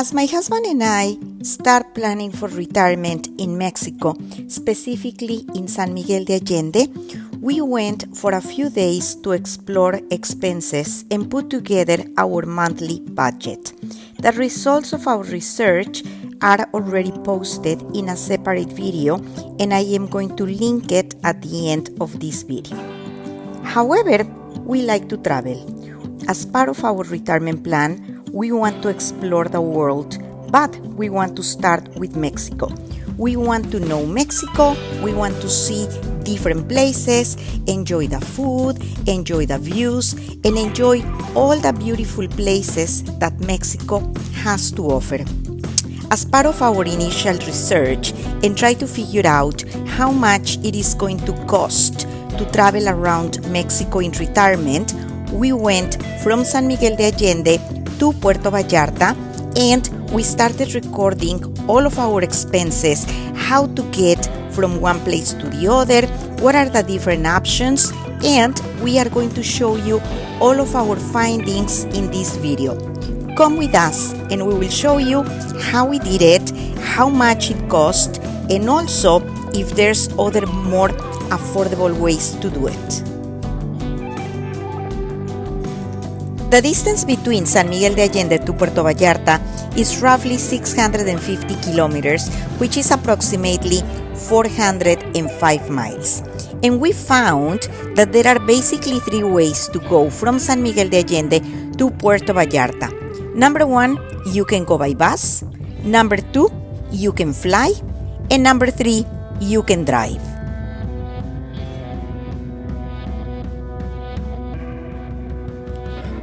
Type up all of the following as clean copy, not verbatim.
As my husband and I start planning for retirement in Mexico, specifically in San Miguel de Allende, we went for a few days to explore expenses and put together our monthly budget. The results of our research are already posted in a separate video, and I am going to link it at the end of this video. However, we like to travel. As part of our retirement plan, we want to explore the world, but we want to start with Mexico. We want to know Mexico, we want to see different places, enjoy the food, enjoy the views, and enjoy all the beautiful places that Mexico has to offer. As part of our initial research and try to figure out how much it is going to cost to travel around Mexico in retirement, we went from San Miguel de Allende to Puerto Vallarta, and we started recording all of our expenses, how to get from one place to the other, what are the different options, and we are going to show you all of our findings in this video. Come with us and we will show you how we did it, how much it cost, and also if there's other more affordable ways to do it. The distance between San Miguel de Allende to Puerto Vallarta is roughly 650 kilometers, which is approximately 405 miles. And we found that there are basically three ways to go from San Miguel de Allende to Puerto Vallarta. Number one, you can go by bus. Number two, you can fly. And number three, you can drive.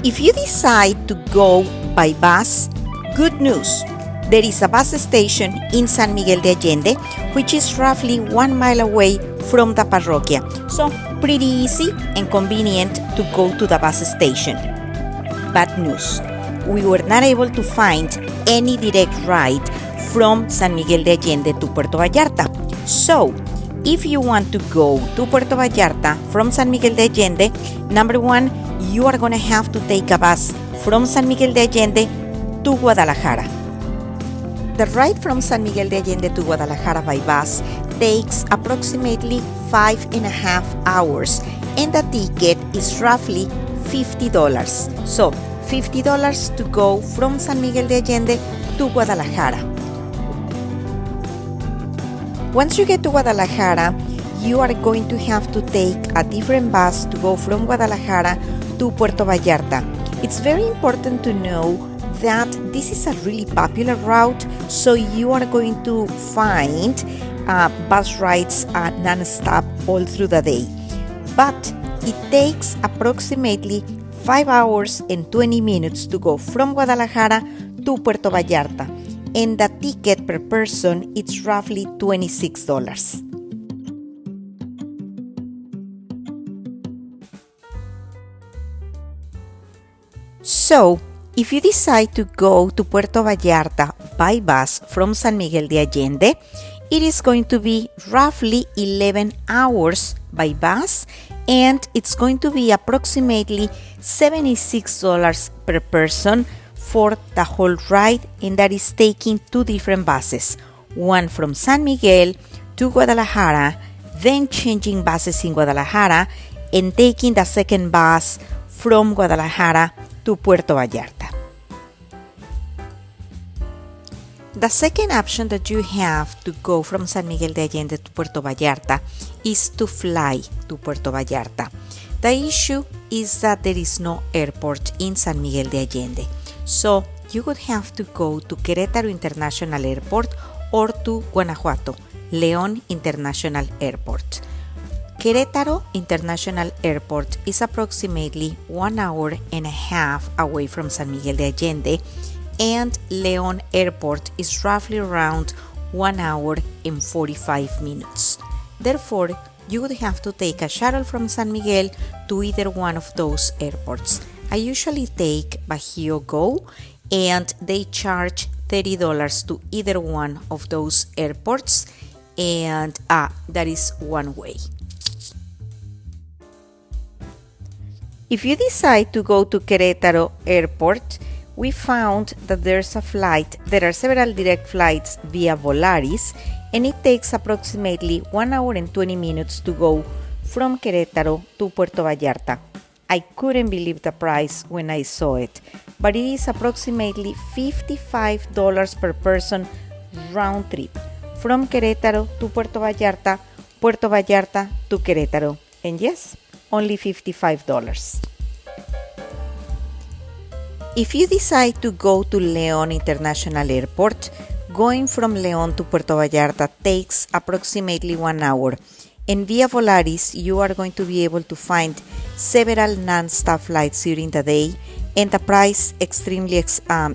If you decide to go by bus, good news. There is a bus station in San Miguel de Allende, which is roughly 1 mile away from the parroquia. So pretty easy and convenient to go to the bus station. Bad news. We were not able to find any direct ride from San Miguel de Allende to Puerto Vallarta. So if you want to go to Puerto Vallarta from San Miguel de Allende, number one, you are going to have to take a bus from San Miguel de Allende to Guadalajara. The ride from San Miguel de Allende to Guadalajara by bus takes approximately 5.5 hours, and the ticket is roughly $50. So $50 to go from San Miguel de Allende to Guadalajara. Once you get to Guadalajara, you are going to have to take a different bus to go from Guadalajara to Puerto Vallarta. It's very important to know that this is a really popular route, so you are going to find bus rides non-stop all through the day. But it takes approximately 5 hours and 20 minutes to go from Guadalajara to Puerto Vallarta, and the ticket per person is roughly $26. So, if you decide to go to Puerto Vallarta by bus from San Miguel de Allende, it is going to be roughly 11 hours by bus, and it's going to be approximately $76 per person for the whole ride, and that is taking two different buses, one from San Miguel to Guadalajara, then changing buses in Guadalajara, and taking the second bus from Guadalajara to Puerto Vallarta. The second option that you have to go from San Miguel de Allende to Puerto Vallarta is to fly to Puerto Vallarta. The issue is that there is no airport in San Miguel de Allende, so you would have to go to Querétaro International Airport or to Guanajuato, León International Airport. Querétaro International Airport is approximately 1 hour and a half away from San Miguel de Allende, and León Airport is roughly around 1 hour and 45 minutes. Therefore, you would have to take a shuttle from San Miguel to either one of those airports. I usually take Bajío Go, and they charge $30 to either one of those airports, and that is one way. If you decide to go to Querétaro Airport, we found that there are several direct flights via Volaris, and it takes approximately 1 hour and 20 minutes to go from Querétaro to Puerto Vallarta. I couldn't believe the price when I saw it, but it is approximately $55 per person round trip from Querétaro to Puerto Vallarta to Querétaro, and yes, only $55. If you decide to go to León International Airport, going from León to Puerto Vallarta takes approximately 1 hour, and via Volaris you are going to be able to find several non-stop flights during the day, and the price extremely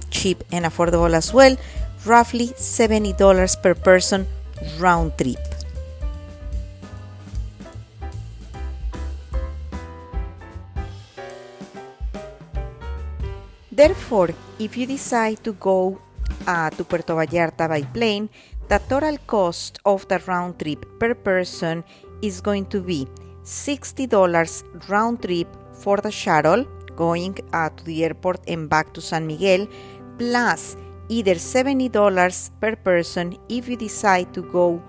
cheap and affordable as well, roughly $70 per person round trip. Therefore, if you decide to go to Puerto Vallarta by plane, the total cost of the round trip per person is going to be $60 round trip for the shuttle going to the airport and back to San Miguel, plus either $70 per person if you decide to go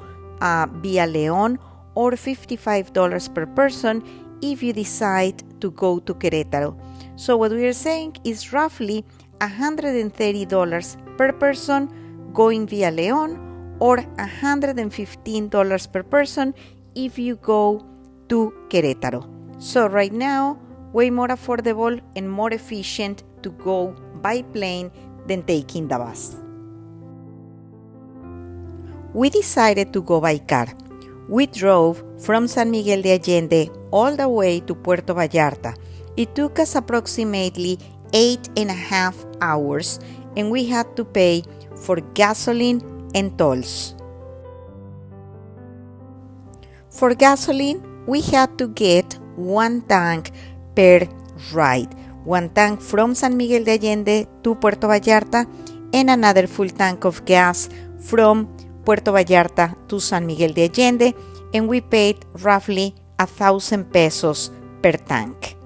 via León, or $55 per person if you decide to go to Querétaro. So what we are saying is roughly $130 per person going via León, or $115 per person if you go to Querétaro. So right now, way more affordable and more efficient to go by plane than taking the bus. We decided to go by car. We drove from San Miguel de Allende all the way to Puerto Vallarta. It took us approximately 8.5 hours, and we had to pay for gasoline and tolls. For gasoline, we had to get one tank per ride. One tank from San Miguel de Allende to Puerto Vallarta, and another full tank of gas from Puerto Vallarta to San Miguel de Allende, and we paid roughly 1,000 pesos per tank.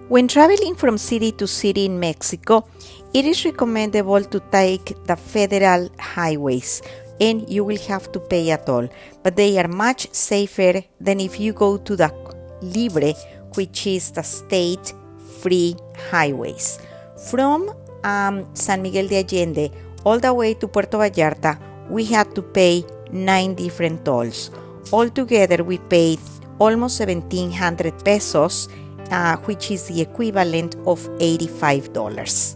When traveling from city to city in Mexico, it is recommendable to take the federal highways, and you will have to pay a toll, but they are much safer than if you go to the Libre, which is the state-free highways. From San Miguel de Allende all the way to Puerto Vallarta, we had to pay 9 different tolls. Altogether, we paid almost 1,700 pesos, which is the equivalent of $85.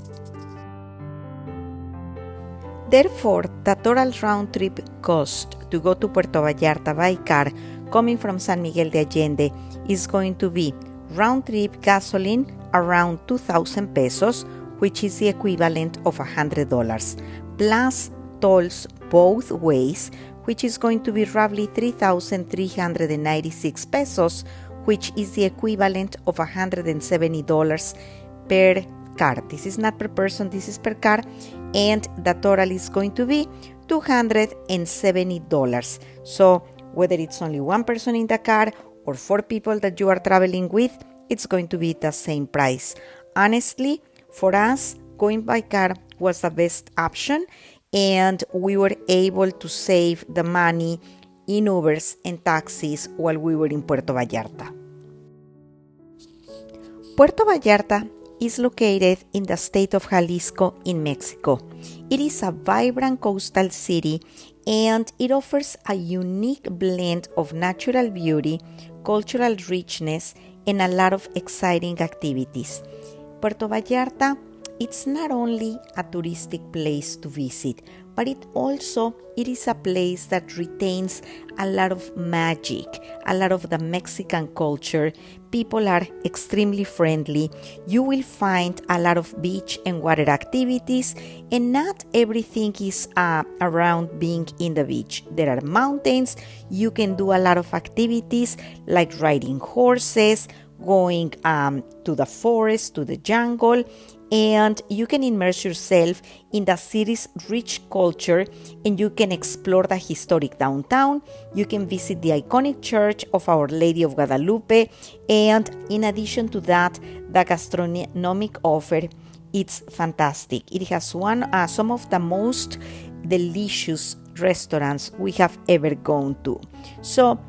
Therefore, the total round trip cost to go to Puerto Vallarta by car coming from San Miguel de Allende is going to be round trip gasoline around 2,000 pesos, which is the equivalent of $100, plus tolls both ways, which is going to be roughly 3,396 pesos, which is the equivalent of $170 per car. This is not per person, this is per car, and the total is going to be $270. So whether it's only one person in the car or 4 people that you are traveling with, it's going to be the same price. Honestly, for us, going by car was the best option, and we were able to save the money in Ubers and taxis while we were in Puerto Vallarta. Puerto Vallarta is located in the state of Jalisco in Mexico. It is a vibrant coastal city, and it offers a unique blend of natural beauty, cultural richness, and a lot of exciting activities. Puerto Vallarta, it's not only a touristic place to visit, but it is a place that retains a lot of magic, a lot of the Mexican culture. People are extremely friendly. You will find a lot of beach and water activities, and not everything is around being in the beach. There are mountains. You can do a lot of activities like riding horses, going to the forest, to the jungle, and you can immerse yourself in the city's rich culture, and you can explore the historic downtown. You can visit the iconic church of Our Lady of Guadalupe, and in addition to that, the gastronomic offer, it's fantastic. It has some of the most delicious restaurants we have ever gone to. So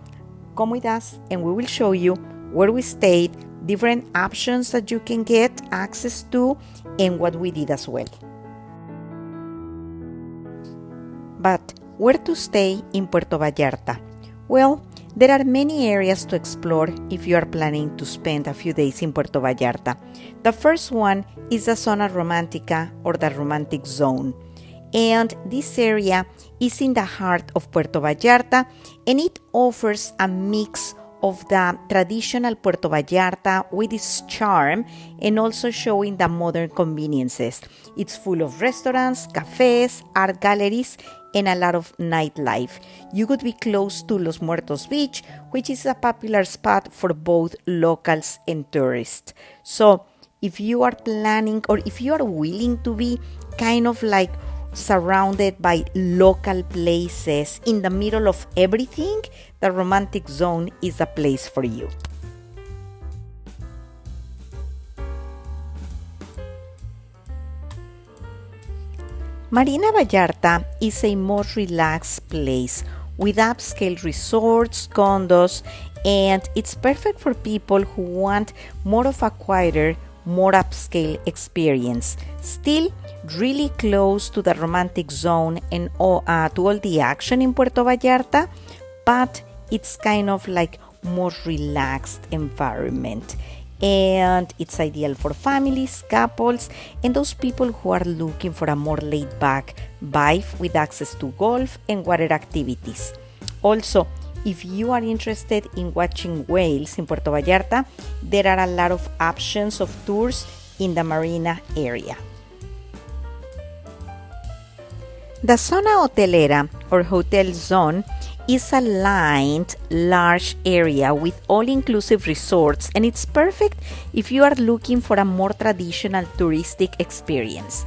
come with us and we will show you where we stayed, different options that you can get access to, and what we did as well. But where to stay in Puerto Vallarta? Well, there are many areas to explore if you are planning to spend a few days in Puerto Vallarta. The first one is the Zona Romantica, or the Romantic Zone. And this area is in the heart of Puerto Vallarta, and it offers a mix of the traditional Puerto Vallarta with its charm and also showing the modern conveniences. It's full of restaurants, cafes, art galleries, and a lot of nightlife. You could be close to Los Muertos Beach, which is a popular spot for both locals and tourists. So if you are planning, or if you are willing to be kind of like surrounded by local places in the middle of everything, the Romantic Zone is a place for you. Marina Vallarta is a more relaxed place with upscale resorts, condos, and it's perfect for people who want more of a quieter, more upscale experience. Still really close to the Romantic Zone and to all the action in Puerto Vallarta, but it's kind of like more relaxed environment. And it's ideal for families, couples, and those people who are looking for a more laid-back vibe with access to golf and water activities. Also, if you are interested in watching whales in Puerto Vallarta, there are a lot of options of tours in the marina area. The Zona Hotelera, or Hotel Zone, is a lined, large area with all-inclusive resorts, and it's perfect if you are looking for a more traditional touristic experience.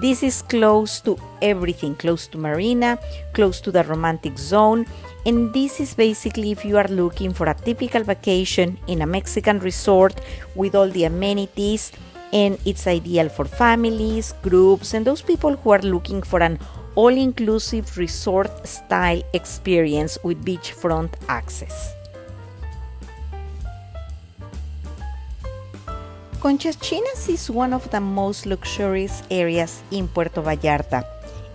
This is close to everything, close to Marina, close to the Romantic Zone, and this is basically if you are looking for a typical vacation in a Mexican resort with all the amenities, and it's ideal for families, groups, and those people who are looking for an all-inclusive resort-style experience with beachfront access. Conchas Chinas is one of the most luxurious areas in Puerto Vallarta.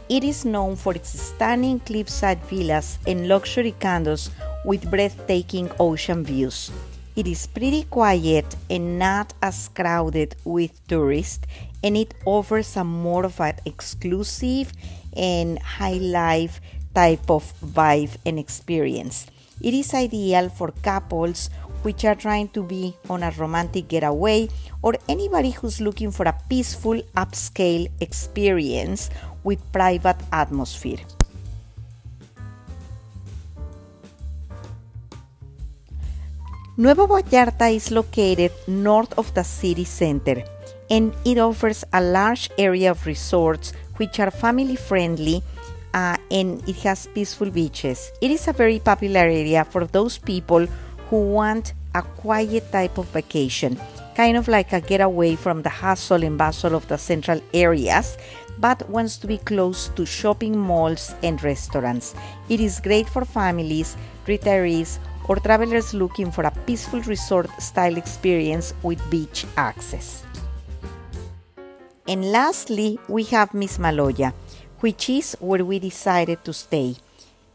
It is known for its stunning cliffside villas and luxury condos with breathtaking ocean views. It is pretty quiet and not as crowded with tourists, and it offers a more of an exclusive and high life type of vibe and experience. It is ideal for couples which are trying to be on a romantic getaway, or anybody who's looking for a peaceful upscale experience with private atmosphere. Nuevo Vallarta is located north of the city center, and it offers a large area of resorts which are family friendly, and it has peaceful beaches. It is a very popular area for those people who want a quiet type of vacation, kind of like a getaway from the hustle and bustle of the central areas, but wants to be close to shopping malls and restaurants. It is great for families, retirees, or travelers looking for a peaceful resort-style experience with beach access. And lastly, we have Mismaloya, which is where we decided to stay.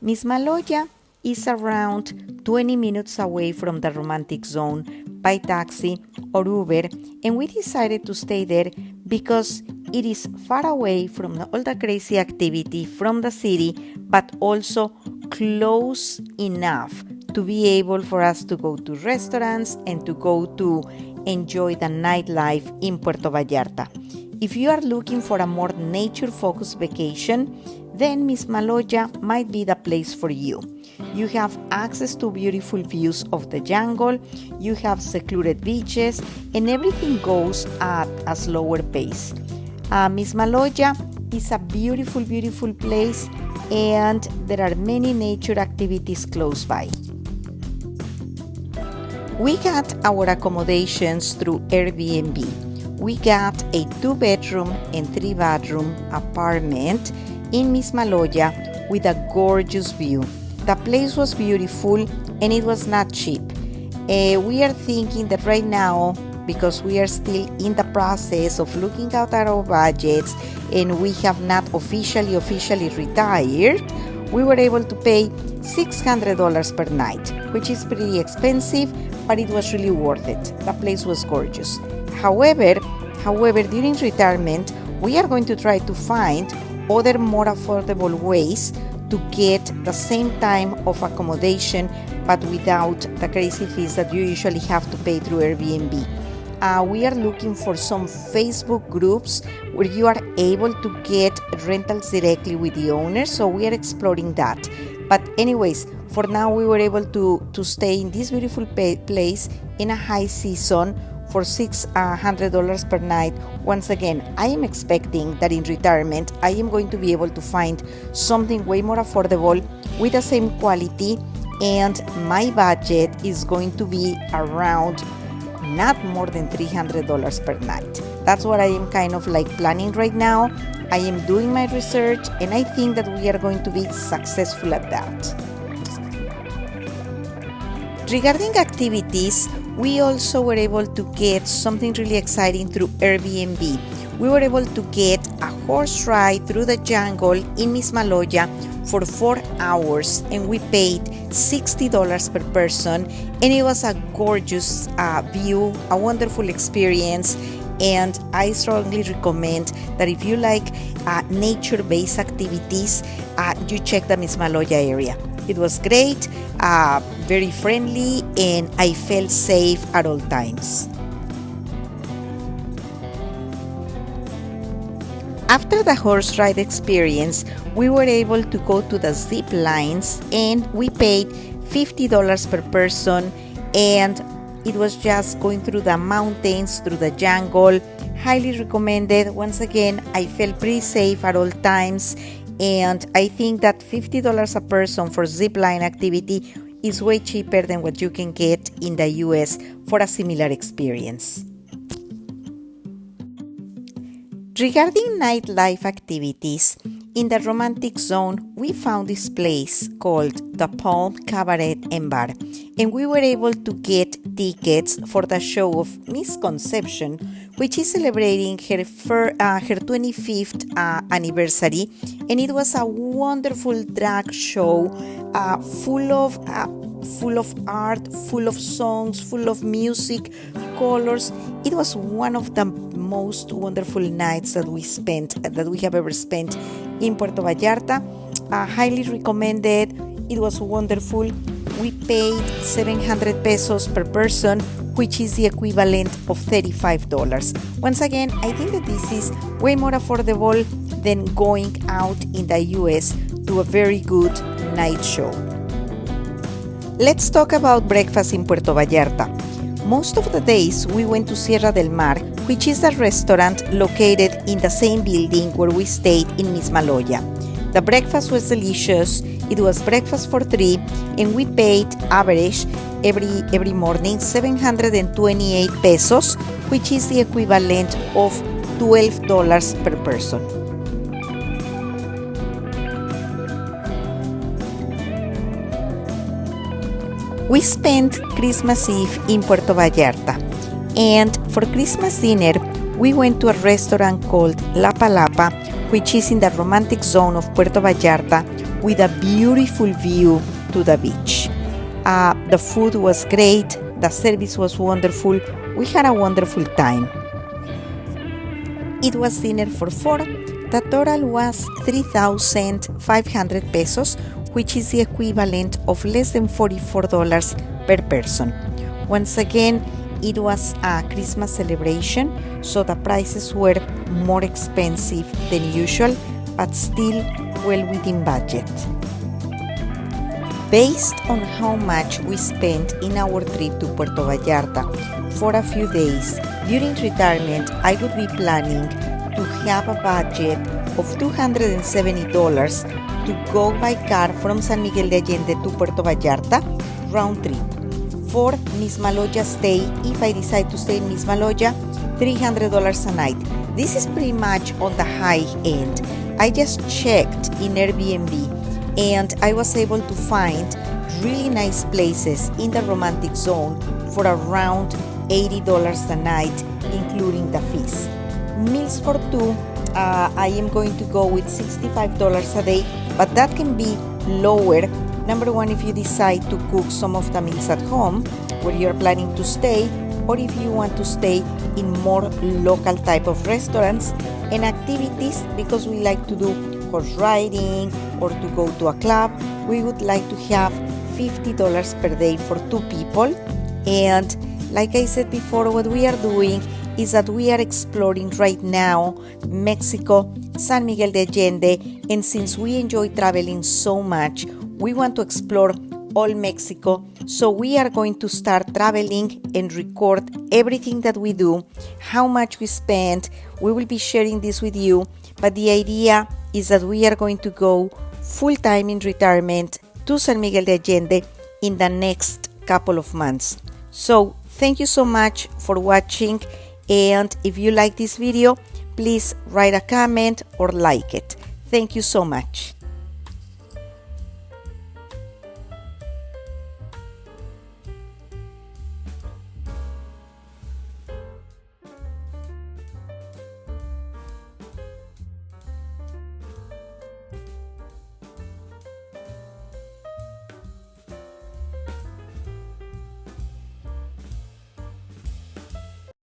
Mismaloya is around 20 minutes away from the Romantic Zone by taxi or Uber, and we decided to stay there because it is far away from all the crazy activity from the city, but also close enough to be able for us to go to restaurants and to go to enjoy the nightlife in Puerto Vallarta. If you are looking for a more nature-focused vacation, then Mismaloya might be the place for you. You have access to beautiful views of the jungle, you have secluded beaches, and everything goes at a slower pace. Mismaloya is a beautiful, beautiful place, and there are many nature activities close by. We got our accommodations through Airbnb. We got a 2-bedroom and 3-bathroom apartment in Mismaloya with a gorgeous view. The place was beautiful and it was not cheap. We are thinking that right now, because we are still in the process of looking out at our budgets and we have not officially retired, we were able to pay $600 per night, which is pretty expensive, but it was really worth it. The place was gorgeous. However, during retirement, we are going to try to find other more affordable ways to get the same time of accommodation, but without the crazy fees that you usually have to pay through Airbnb. We are looking for some Facebook groups where you are able to get rentals directly with the owners, so we are exploring that. But anyways, for now we were able to stay in this beautiful place in a high season for $600 per night. Once again, I am expecting that in retirement I am going to be able to find something way more affordable with the same quality, and my budget is going to be around not more than $300 per night. That's what I am kind of like planning right now. I am doing my research and I think that we are going to be successful at that. Regarding activities, we also were able to get something really exciting through Airbnb. We were able to get a horse ride through the jungle in Mismaloya for 4 hours, and we paid $60 per person, and it was a gorgeous view, a wonderful experience, and I strongly recommend that if you like nature-based activities, you check the Mismaloya area. It was great, very friendly, and I felt safe at all times. After the horse ride experience, we were able to go to the zip lines, and we paid $50 per person, and it was just going through the mountains, through the jungle. Highly recommended. Once again, I felt pretty safe at all times, and I think that $50 a person for zip line activity is way cheaper than what you can get in the US for a similar experience. Regarding nightlife activities, in the romantic zone, we found this place called the Palm Cabaret and Bar, and we were able to get tickets for the show of Miss Conception, which is celebrating her 25th anniversary, and it was a wonderful drag show, full of art, full of songs, full of music, colors. It was one of the most wonderful nights that we have ever spent in Puerto Vallarta. Highly recommended. It was wonderful. We paid 700 pesos per person, which is the equivalent of $35. Once again, I think that this is way more affordable than going out in the US to a very good night show. Let's talk about breakfast in Puerto Vallarta. Most of the days we went to Sierra del Mar, which is a restaurant located in the same building where we stayed in Mismaloya. The breakfast was delicious. It was breakfast for 3, and we paid average every morning 728 pesos, which is the equivalent of $12 per person. We spent Christmas Eve in Puerto Vallarta, and for Christmas dinner, we went to a restaurant called La Palapa, which is in the romantic zone of Puerto Vallarta with a beautiful view to the beach. The food was great, the service was wonderful, we had a wonderful time. It was dinner for 4. The total was 3,500 pesos, which is the equivalent of less than $44 per person. Once again, it was a Christmas celebration, so the prices were more expensive than usual, but still well within budget. Based on how much we spent in our trip to Puerto Vallarta for a few days during retirement, I would be planning to have a budget of $270 to go by car from San Miguel de Allende to Puerto Vallarta round trip. For Misma Loja stay, if I decide to stay in Misma Loja, $300 a night. This is pretty much on the high end. I just checked in Airbnb and I was able to find really nice places in the romantic zone for around $80 a night, including the fees. Meals for two, I am going to go with $65 a day, but that can be lower. Number one, if you decide to cook some of the meals at home where you're planning to stay, or if you want to stay in more local type of restaurants and activities, because we like to do horse riding or to go to a club, we would like to have $50 per day for two people. And like I said before, what we are doing is that we are exploring right now Mexico, San Miguel de Allende, and since we enjoy traveling so much, we want to explore all Mexico. So we are going to start traveling and record everything that we do, how much we spend. We will be sharing this with you, but the idea is that we are going to go full-time in retirement to San Miguel de Allende in the next couple of months. So thank you so much for watching, and if you like this video, please write a comment or like it. Thank you so much.